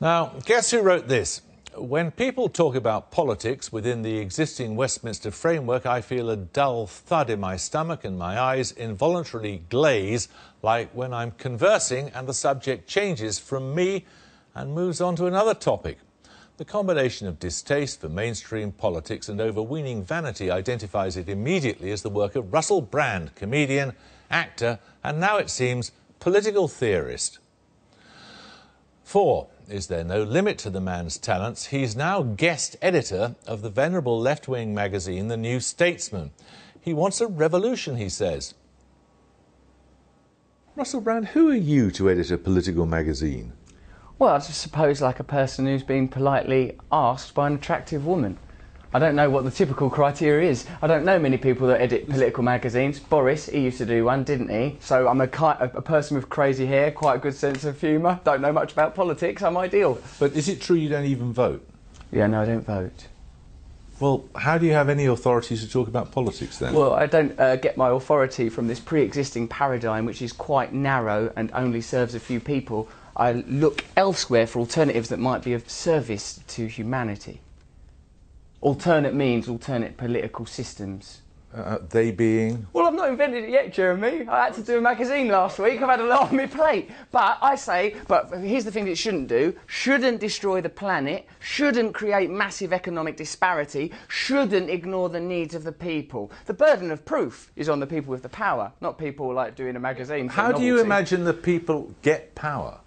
Now, guess who wrote this? When people talk about politics within the existing Westminster framework, I feel a dull thud in my stomach and my eyes involuntarily glaze, like when I'm conversing and the subject changes from me and moves on to another topic. The combination of distaste for mainstream politics and overweening vanity identifies it immediately as the work of Russell Brand, comedian, actor, and now it seems political theorist. 4. Is there no limit to the man's talents? He's now guest editor of the venerable left-wing magazine, The New Statesman. He wants a revolution, he says. Russell Brand, who are you to edit a political magazine? Well, I just suppose like a person who's been politely asked by an attractive woman. I don't know what the typical criteria is. I don't know many people that edit political magazines. Boris, he used to do one, didn't he? So I'm a person with crazy hair, quite a good sense of humour. Don't know much about politics. I'm ideal. But is it true you don't even vote? Yeah, no, I don't vote. Well, how do you have any authority to talk about politics then? Well, I don't get my authority from this pre-existing paradigm, which is quite narrow and only serves a few people. I look elsewhere for alternatives that might be of service to humanity. Alternate means alternate political systems. They being? Well, I've not invented it yet, Jeremy. I had to do a magazine last week. I've had a lot on my plate. But I say, here's the thing it shouldn't do. Shouldn't destroy the planet. Shouldn't create massive economic disparity. Shouldn't ignore the needs of the people. The burden of proof is on the people with the power, not people like doing a magazine. How do you imagine the people get power?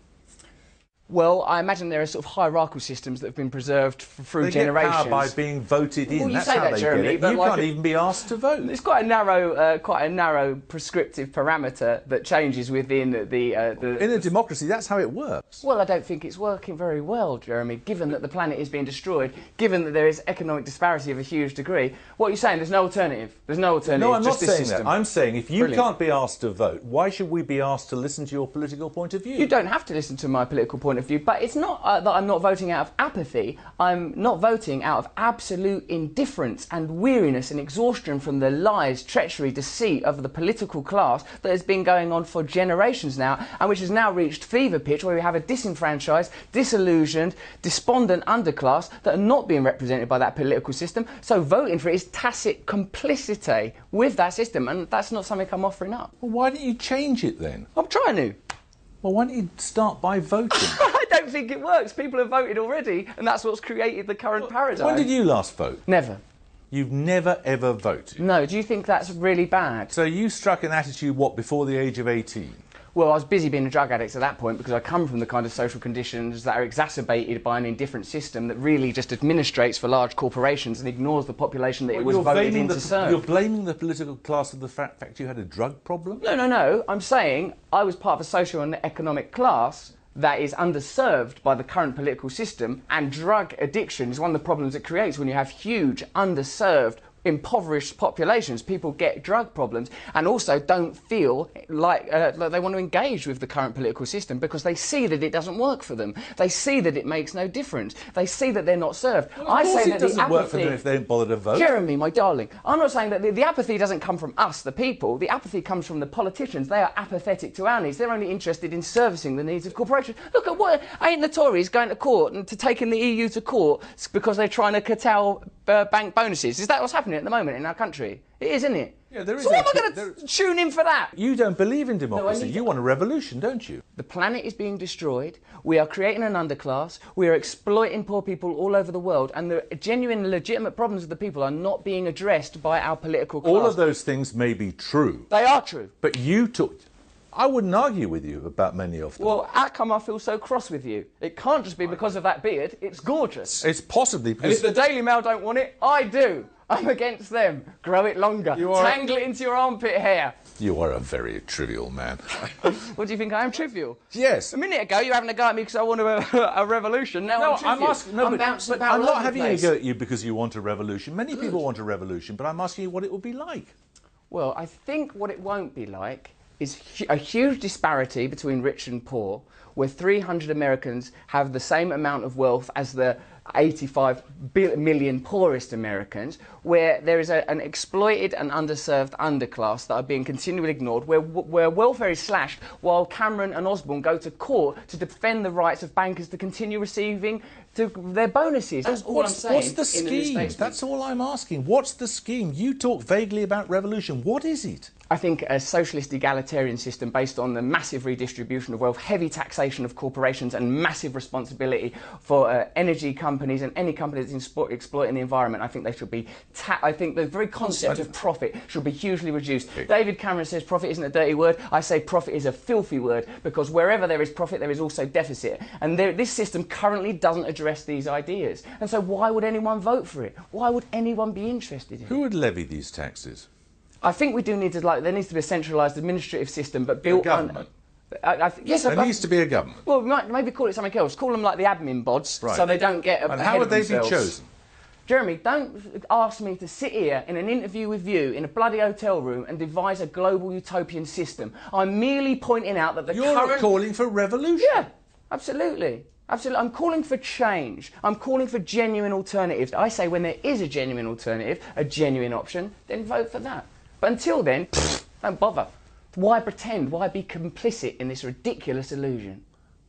Well, I imagine there are sort of hierarchical systems that have been preserved through generations. They get power by being voted in. Well, That's how they Jeremy, get it. but You can't even be asked to vote. It's quite a narrow prescriptive parameter that changes within the... In a democracy, that's how it works. Well, I don't think it's working very well, Jeremy, given that the planet is being destroyed, given that there is economic disparity of a huge degree. What are you saying? There's no alternative? There's no alternative? No, I'm not saying system. that. I'm saying if you can't be asked to vote, why should we be asked to listen to your political point of view? You don't have to listen to my political point of view, but it's not that I'm not voting out of apathy. I'm not voting out of absolute indifference and weariness and exhaustion from the lies, treachery, deceit of the political class that has been going on for generations now, and which has now reached fever pitch, where we have a disenfranchised, disillusioned, despondent underclass that are not being represented by that political system. So voting for it is tacit complicity with that system, and that's not something I'm offering up. Well, why don't you change it then? I'm trying to. Well, why don't you start by voting? I don't think it works. People have voted already, and that's what's created the current paradigm. When did you last vote? Never. You've never, ever voted? No. Do you think that's really bad? So you struck an attitude, what, before the age of 18? Well, I was busy being a drug addict at that point because I come from the kind of social conditions that are exacerbated by an indifferent system that really just administrates for large corporations and ignores the population that it was voted in to serve. You're blaming the political class for the fact you had a drug problem? No. I'm saying I was part of a social and economic class that is underserved by the current political system, and drug addiction is one of the problems it creates when you have huge, underserved, impoverished populations. People get drug problems and also don't feel like they want to engage with the current political system because they see that it doesn't work for them. They see that it makes no difference. They see that they're not served. Well, I say that it doesn't work for them if they don't bother to vote. Jeremy, my darling, I'm not saying that the apathy doesn't come from us, the people. The apathy comes from the politicians. They are apathetic to our needs. They're only interested in servicing the needs of corporations. Look at what ain't the Tories going to court and to taking the EU to court because they're trying to curtail bank bonuses. Is that what's happening at the moment in our country? It is, isn't it? Yeah, there is. So why am I going to tune in for that? You don't believe in democracy. You want a revolution, don't you? The planet is being destroyed. We are creating an underclass. We are exploiting poor people all over the world. And the genuine, legitimate problems of the people are not being addressed by our political class. All of those things may be true. They are true. But you took... I wouldn't argue with you about many of them. Well, how come I feel so cross with you? It can't just be because of that beard. It's gorgeous. It's possibly because... And if the Daily Mail don't want it, I do. I'm against them. Grow it longer. Tangle it into your armpit hair. You are a very trivial man. What do you think? I am trivial? Yes. A minute ago you were having a go at me because I want a revolution. Now I'm trivial. I'm bouncing about I'm all not over having the a place. go at you because you want a revolution. Many people want a revolution, but I'm asking you what it would be like. Well, I think what it won't be like is a huge disparity between rich and poor, where 300 Americans have the same amount of wealth as the 85 million poorest Americans, where there is an exploited and underserved underclass that are being continually ignored, where welfare is slashed, while Cameron and Osborne go to court to defend the rights of bankers to continue receiving their bonuses. That's all I'm saying. What's the scheme? That's all I'm asking. What's the scheme? You talk vaguely about revolution. What is it? I think a socialist egalitarian system based on the massive redistribution of wealth, heavy taxation of corporations and massive responsibility for energy companies and any company that's exploiting the environment. I think they should be I think the very concept of profit should be hugely reduced. David Cameron says profit isn't a dirty word. I say profit is a filthy word, because wherever there is profit there is also deficit, and this system currently doesn't address these ideas. And so why would anyone vote for it? Why would anyone be interested in it? Who would levy these taxes? I think we do need to, there needs to be a centralised administrative system, but built on... Yes, there needs to be a government. Well, we might maybe call it something else. Call them like the admin bods, right, so they don't get And how would they be chosen? Jeremy, don't ask me to sit here in an interview with you in a bloody hotel room and devise a global utopian system. I'm merely pointing out that You're calling for revolution. Yeah, absolutely. Absolutely. I'm calling for change. I'm calling for genuine alternatives. I say when there is a genuine alternative, a genuine option, then vote for that. But until then, don't bother. Why pretend? Why be complicit in this ridiculous illusion?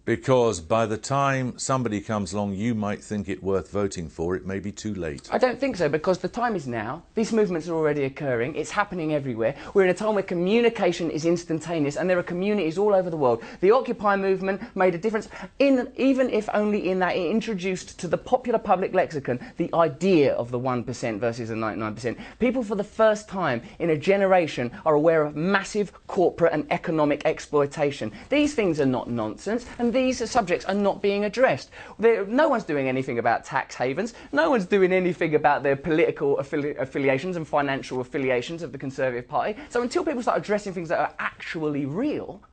Because by the time somebody comes along you might think it worth voting for, it may be too late. I don't think so, because the time is now. These movements are already occurring. It's happening everywhere. We're in a time where communication is instantaneous, and there are communities all over the world. The Occupy movement made a difference, even if only in that it introduced to the popular public lexicon the idea of the 1% versus the 99%. People for the first time in a generation are aware of massive corporate and economic exploitation. These things are not nonsense, and these subjects are not being addressed. No one's doing anything about tax havens. No one's doing anything about their political affiliations and financial affiliations of the Conservative Party. So until people start addressing things that are actually real,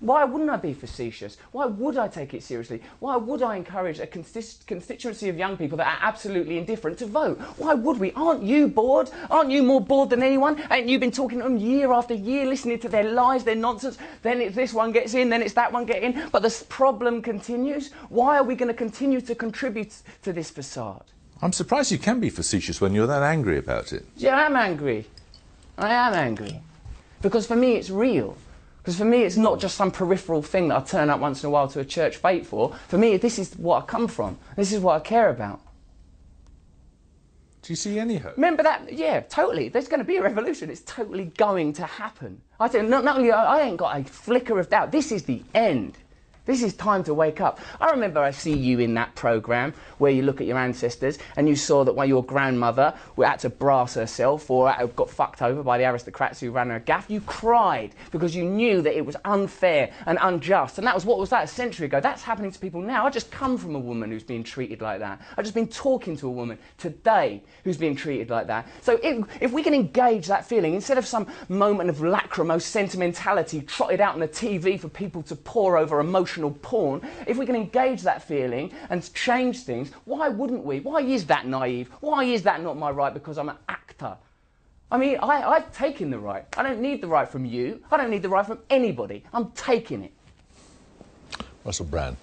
why wouldn't I be facetious? Why would I take it seriously? Why would I encourage a constituency of young people that are absolutely indifferent to vote? Why would we? Aren't you bored? Aren't you more bored than anyone? Ain't you been talking to them year after year, listening to their lies, their nonsense? Then it's this one gets in, then it's that one getting in. But the problem continues. Why are we going to continue to contribute to this facade? I'm surprised you can be facetious when you're that angry about it. Yeah, I am angry. I am angry. Because for me it's real. Because for me, it's not just some peripheral thing that I turn up once in a while to a church fete for. For me, this is what I come from. This is what I care about. Do you see any hope? Remember that? Yeah, totally. There's going to be a revolution. It's totally going to happen. I think not only I ain't got a flicker of doubt. This is the end. This is time to wake up. I remember I see you in that programme where you look at your ancestors and you saw that while your grandmother had to brass herself or got fucked over by the aristocrats who ran her gaff, you cried because you knew that it was unfair and unjust. And that was, what was that, a century ago? That's happening to people now. I just come from a woman who's being treated like that. I've just been talking to a woman today who's being treated like that. So if we can engage that feeling, instead of some moment of lachrymose sentimentality trotted out on the TV for people to pore over emotional porn, if we can engage that feeling and change things, why wouldn't we? Why is that naive? Why is that not my right because I'm an actor? I mean, I've taken the right. I don't need the right from you. I don't need the right from anybody. I'm taking it. Russell Brand.